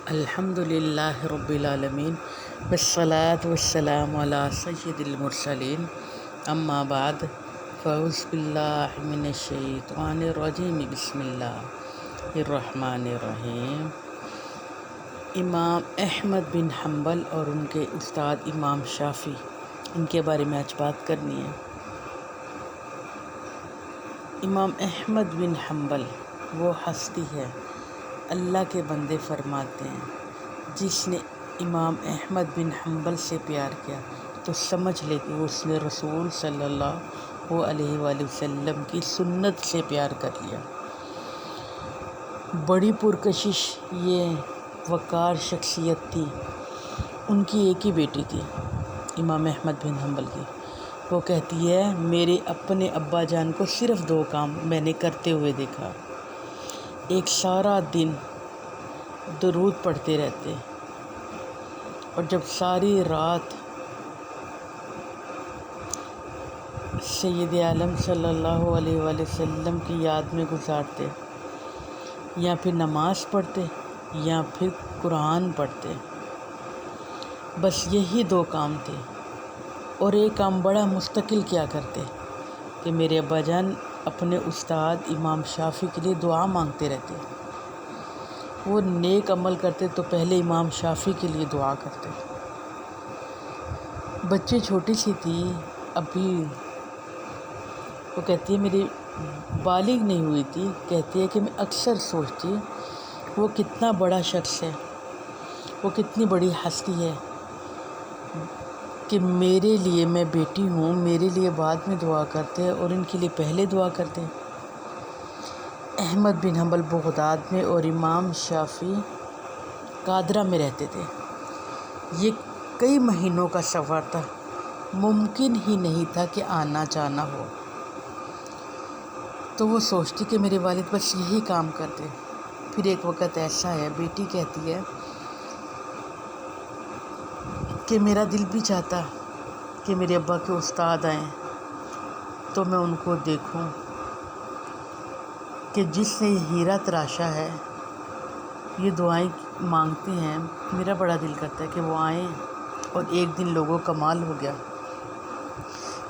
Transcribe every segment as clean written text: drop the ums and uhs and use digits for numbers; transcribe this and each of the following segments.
الحمد للہ رب العالمین والصلاة والسلام علی سید المرسلین اما بعد فاعوذ باللہ من الشیطان الرجیم بسم اللہ الرحمن الرحیم۔ امام احمد بن حنبل اور ان کے استاد امام شافعی، ان کے بارے میں آج بات کرنی ہے۔ امام احمد بن حنبل وہ ہستی ہے، اللہ کے بندے فرماتے ہیں جس نے امام احمد بن حنبل سے پیار کیا تو سمجھ لے کہ اس نے رسول صلی اللہ علیہ وآلہ وسلم کی سنت سے پیار کر لیا۔ بڑی پرکشش یہ وقار شخصیت تھی۔ ان کی ایک ہی بیٹی تھی امام احمد بن حنبل کی۔ وہ کہتی ہے میرے اپنے ابا جان کو صرف 2 کام میں نے کرتے ہوئے دیکھا۔ ایک سارا دن درود پڑھتے رہتے، اور جب ساری رات سید عالم صلی اللہ علیہ وآلہ وسلم کی یاد میں گزارتے، یا پھر نماز پڑھتے یا پھر قرآن پڑھتے۔ بس یہی 2 کام تھے، اور ایک کام بڑا مستقل کیا کرتے کہ میرے ابا جان اپنے استاد امام شافعی کے لیے دعا مانگتے رہتے۔ وہ نیک عمل کرتے تو پہلے امام شافعی کے لیے دعا کرتے۔ بچی چھوٹی سی تھی ابھی، وہ کہتی ہے میری بالغ نہیں ہوئی تھی، کہتی ہے کہ میں اکثر سوچتی وہ کتنا بڑا شخص ہے، وہ کتنی بڑی ہستی ہے کہ میرے لیے، میں بیٹی ہوں، میرے لیے بعد میں دعا کرتے اور ان کے لیے پہلے دعا کرتے۔ احمد بن حنبل بغداد میں اور امام شافعی قادرہ میں رہتے تھے۔ یہ کئی مہینوں کا سفر تھا، ممکن ہی نہیں تھا کہ آنا جانا ہو۔ تو وہ سوچتی کہ میرے والد بس یہی کام کرتے۔ پھر ایک وقت ایسا ہے، بیٹی کہتی ہے کہ میرا دل بھی چاہتا کہ میرے ابا کے استاد آئیں تو میں ان کو دیکھوں کہ جس نے یہ ہیرا تراشا ہے، یہ دعائیں مانگتے ہیں، میرا بڑا دل کرتا ہے کہ وہ آئیں۔ اور ایک دن لوگوں کمال ہو گیا،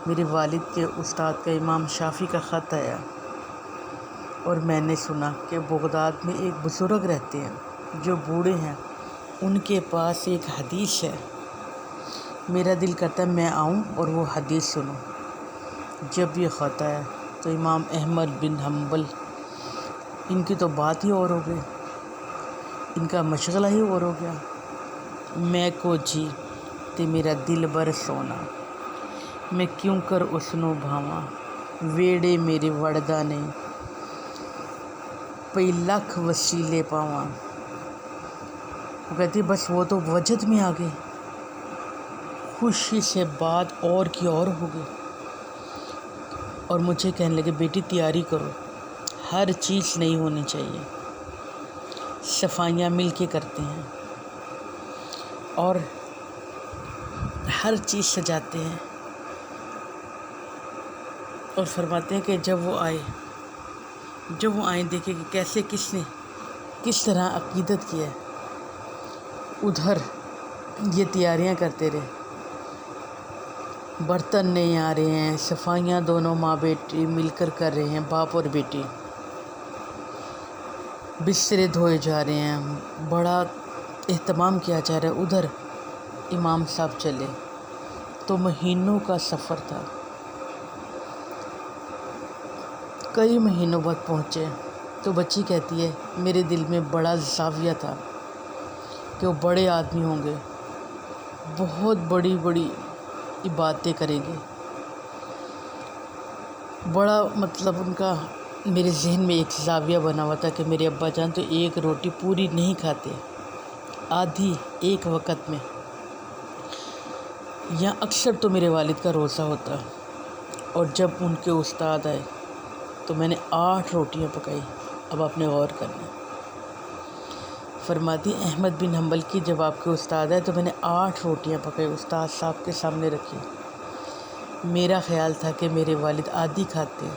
میرے والد کے استاد کا امام شافعی کا خط آیا، اور میں نے سنا کہ بغداد میں ایک بزرگ رہتے ہیں جو بوڑھے ہیں، ان کے پاس ایک حدیث ہے۔ میرا دل کرتا ہے میں آؤں اور وہ حدیث سنوں۔ جب یہ خط آیا تو امام احمد بن حنبل، ان کی تو بات ہی اور ہو گئی، ان کا مشغلہ ہی اور ہو گیا۔ میں کو جی تے میرا دل بر سونا، میں کیوں کر اسنو بھاواں، ویڑے میرے وڑدا نے پئی لکھ وسیلے پاواں۔ وہ کہتی بس وہ تو وجد میں آ گئے، خوشی سے بات اور کی اور ہو گئی، اور مجھے کہنے لگے بیٹی تیاری کرو، ہر چیز نہیں ہونی چاہیے، صفائیاں مل کے کرتے ہیں اور ہر چیز سجاتے ہیں۔ اور فرماتے ہیں کہ جب وہ آئیں دیکھیں کہ کیسے کس طرح عقیدت کیا ہے، ادھر یہ تیاریاں کرتے رہے، برتن نہیں آ رہے ہیں، صفائیاں دونوں ماں بیٹی مل کر رہے ہیں، باپ اور بیٹی، بسترے دھوئے جا رہے ہیں، بڑا اہتمام کیا جا رہا ہے۔ ادھر امام صاحب چلے تو مہینوں کا سفر تھا، کئی مہینوں بعد پہنچے تو بچی کہتی ہے میرے دل میں بڑا زاویہ تھا کہ وہ بڑے آدمی ہوں گے، بہت بڑی بڑی باتیں کریں گے، بڑا مطلب ان کا میرے ذہن میں ایک زاویہ بنا ہوا تھا کہ میرے ابا جان تو ایک روٹی پوری نہیں کھاتے، آدھی ایک وقت میں، یا اکثر تو میرے والد کا روزہ ہوتا۔ اور جب ان کے استاد آئے تو میں نے 8 روٹیاں پکائی۔ اب آپ نے غور کرنا، فرماتی احمد بن حنبل کی جب آپ کے استاد آئے تو میں نے 8 روٹیاں پکائی، استاد صاحب کے سامنے رکھی۔ میرا خیال تھا کہ میرے والد آدھی کھاتے ہیں،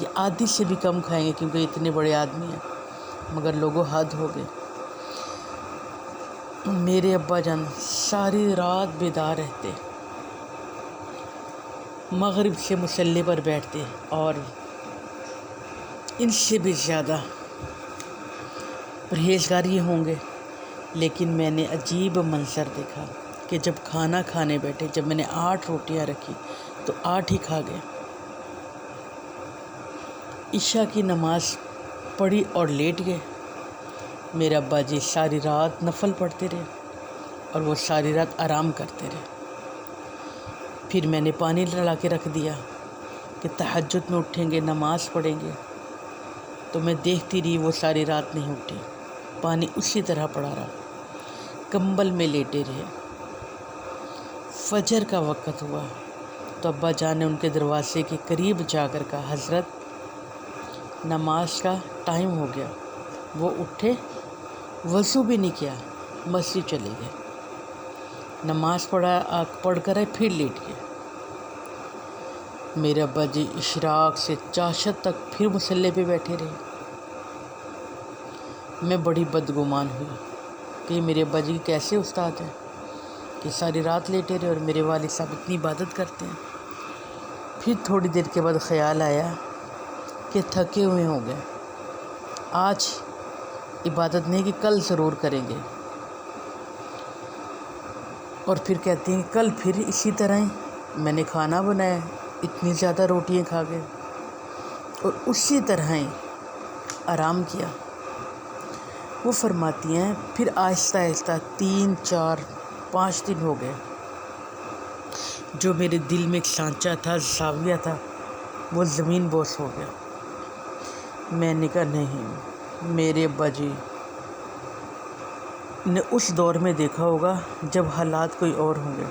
یہ آدھی سے بھی کم کھائیں گے کیونکہ اتنے بڑے آدمی ہیں، مگر لوگوں حد ہو گئے۔ میرے ابا جان ساری رات بیدار رہتے، مغرب سے مصلی پر بیٹھتے، اور ان سے بھی زیادہ پرہیزگار یہ ہوں گے۔ لیکن میں نے عجیب منظر دیکھا کہ جب کھانا کھانے بیٹھے، جب میں نے 8 روٹیاں رکھی تو 8 ہی کھا گئے۔ عشاء کی نماز پڑھی اور لیٹ گئے۔ میرے ابا جی ساری رات نفل پڑھتے رہے اور وہ ساری رات آرام کرتے رہے۔ پھر میں نے پانی لا کے رکھ دیا کہ تہجد میں اٹھیں گے، نماز پڑھیں گے، تو میں دیکھتی رہی وہ ساری رات نہیں اٹھی، پانی اسی طرح پڑا رہا، کمبل میں لیٹے رہے۔ فجر کا وقت ہوا تو ابا جان نے ان کے دروازے کے قریب جا کر کہا، حضرت نماز کا ٹائم ہو گیا۔ وہ اٹھے، وضو بھی نہیں کیا، مسجد چلے گئے، نماز پڑھ کر آئے، پھر لیٹ گئے۔ میرے ابا جی اشراق سے چاشت تک پھر مصلی پہ بیٹھے رہے۔ میں بڑی بدگمان ہوئی کہ میرے ابا جی کیسے استاد ہیں کہ ساری رات لیٹے رہے اور میرے والد صاحب اتنی عبادت کرتے ہیں۔ پھر تھوڑی دیر کے بعد خیال آیا کہ تھکے ہوئے ہوں گے، آج عبادت نہیں کہ کل ضرور کریں گے۔ اور پھر کہتی ہیں کل پھر اسی طرح ہی میں نے کھانا بنایا، اتنی زیادہ روٹیاں کھا گئے اور اسی طرح ہی آرام کیا۔ وہ فرماتی ہیں پھر آہستہ آہستہ 3 4 5 دن ہو گئے، جو میرے دل میں ایک سانچہ تھا، زاویہ تھا، وہ زمین بوس ہو گیا۔ میں نے کہا نہیں، میرے ابا جی نے اس دور میں دیکھا ہوگا جب حالات کوئی اور ہوں گے،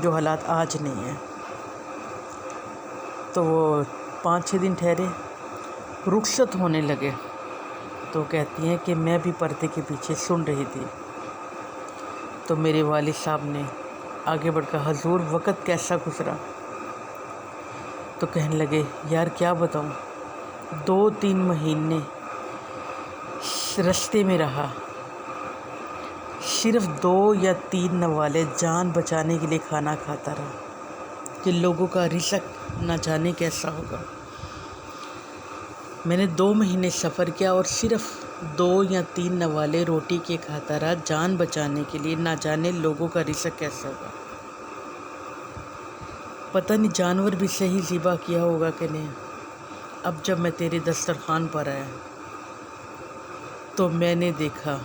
جو حالات آج نہیں ہیں۔ تو وہ 5 6 دن ٹھہرے، رخصت ہونے لگے تو کہتی ہیں کہ میں بھی پردے کے پیچھے سن رہی تھی، تو میرے والد صاحب نے آگے بڑھ کر حضور وقت کیسا گزرا؟ تو کہنے لگے یار کیا بتاؤں، 2 3 مہینے رستے میں رہا، صرف 2 یا 3 نوالے جان بچانے کے لیے کھانا کھاتا رہا کہ لوگوں کا رزق نہ جانے کیسا ہوگا۔ میں نے 2 مہینے سفر کیا اور صرف 2 یا 3 نوالے روٹی کے کھاتا رہا جان بچانے کے لیے، نہ جانے لوگوں کا رزق کیسا ہوگا۔ پتہ نہیں جانور بھی صحیح ذبح کیا ہوگا کہ نہیں۔ اب جب میں تیرے دسترخوان پر آیا تو میں نے دیکھا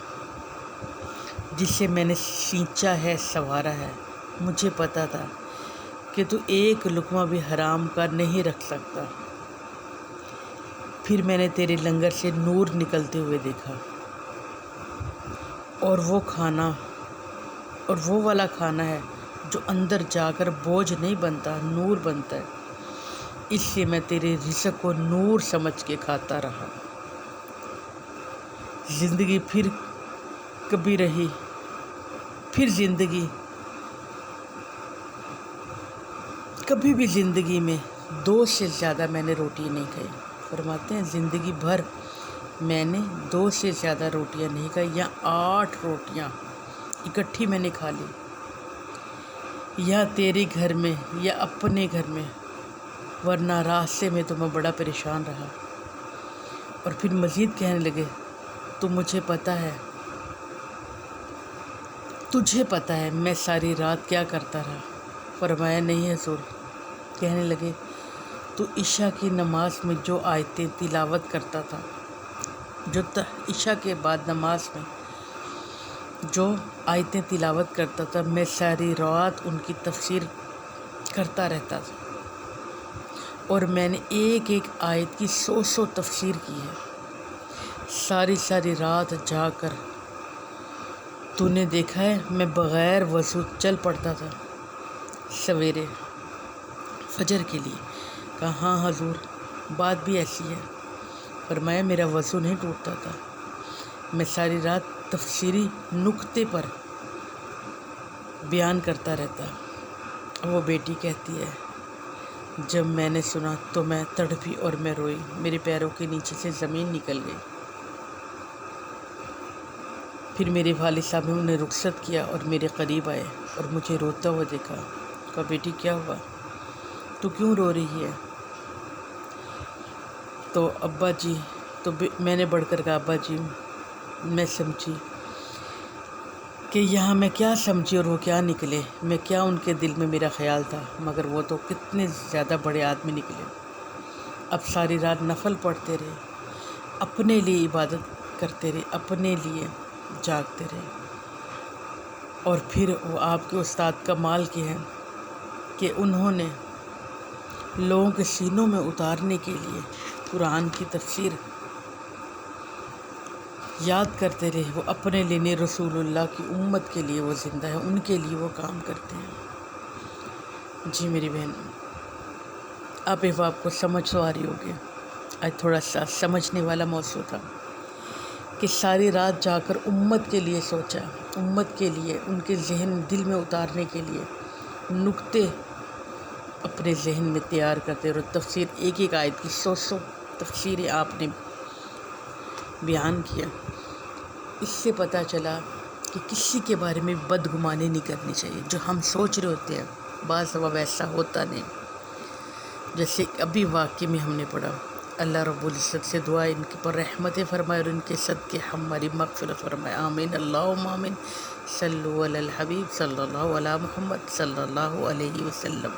جسے میں نے سینچا ہے، سنوارا ہے، مجھے پتا تھا کہ تو ایک لقمہ بھی حرام کا نہیں رکھ سکتا۔ پھر میں نے تیرے لنگر سے نور نکلتے ہوئے دیکھا، اور وہ کھانا اور وہ والا کھانا ہے جو اندر جا کر بوجھ نہیں بنتا، نور بنتا ہے، اس لیے میں تیرے رزق کو نور سمجھ کے کھاتا رہا۔ زندگی پھر کبھی رہی، پھر زندگی کبھی بھی زندگی میں 2 سے زیادہ میں نے روٹی نہیں کھائی۔ فرماتے ہیں زندگی بھر میں نے 2 سے زیادہ روٹیاں نہیں کھائی، یا 8 روٹیاں اکٹھی میں نے کھا لی، یا تیرے گھر میں یا اپنے گھر میں، ورنہ راستے میں تو میں بڑا پریشان رہا۔ اور پھر مزید کہنے لگے تو مجھے تجھے پتہ ہے میں ساری رات کیا کرتا رہا؟ فرمایا نہیں حضور۔ کہنے لگے تو عشاء کی نماز میں جو آیتیں تلاوت کرتا تھا، جو عشاء کے بعد نماز میں جو آیتیں تلاوت کرتا تھا، میں ساری رات ان کی تفسیر کرتا رہتا تھا، اور میں نے ایک ایک آیت کی 100 تفسیر کی ہے، ساری رات جا کر۔ تو نے دیکھا ہے میں بغیر وضو چل پڑتا تھا سویرے فجر کے لیے۔ کہا ہاں حضور، بات بھی ایسی ہے۔ فرمایا میرا وضو نہیں ٹوٹتا تھا، میں ساری رات تفسیری نقطے پر بیان کرتا رہتا۔ وہ بیٹی کہتی ہے جب میں نے سنا تو میں تڑپی اور میں روئی، میرے پیروں کے نیچے سے زمین نکل گئی۔ پھر میرے والد صاحب نے انہیں رخصت کیا اور میرے قریب آئے اور مجھے روتا ہوا دیکھا. کہا بیٹی کیا ہوا, تو کیوں رو رہی ہے؟ تو ابا جی میں نے بڑھ کر کہا ابا جی میں سمجھی کہ یہاں میں کیا سمجھی اور وہ کیا نکلے, میں کیا ان کے دل میں میرا خیال تھا, مگر وہ تو کتنے زیادہ بڑے آدمی نکلے. اب ساری رات نفل پڑھتے رہے, اپنے لیے عبادت کرتے رہے, اپنے لیے جاگتے رہے. اور پھر وہ آپ کے استاد کا مال کیا ہے کہ انہوں نے لوگوں کے سینوں میں اتارنے کے لیے قرآن کی تفسیر یاد کرتے رہے. وہ اپنے لیے نہیں, رسول اللہ کی امت کے لیے وہ زندہ ہے, ان کے لیے وہ کام کرتے ہیں. جی میری بہن, آپ کو سمجھ تو آ رہی ہوگی. آج تھوڑا سا سمجھنے والا موضوع تھا کہ ساری رات جا کر امت کے لیے سوچا, امت کے لیے ان کے ذہن دل میں اتارنے کے لیے نکتے اپنے ذہن میں تیار کرتے, اور تفسیر ایک ایک آیت کی 100 تفسیریں آپ نے بیان کیا. اس سے پتہ چلا کہ کسی کے بارے میں بدگمانی نہیں کرنی چاہیے. جو ہم سوچ رہے ہوتے ہیں بعض وقت ویسا ہوتا نہیں. جیسے ابھی واقعے میں ہم نے پڑھا, اللہ رب العزت سے دعا ان کے پر رحمتیں فرمائے اور ان کے صدقے ہماری مغفرت فرمائے. آمین اللہم آمین. صلو علی الحبیب صلی اللہ علیہ محمد صلی اللہ علیہ وسلم.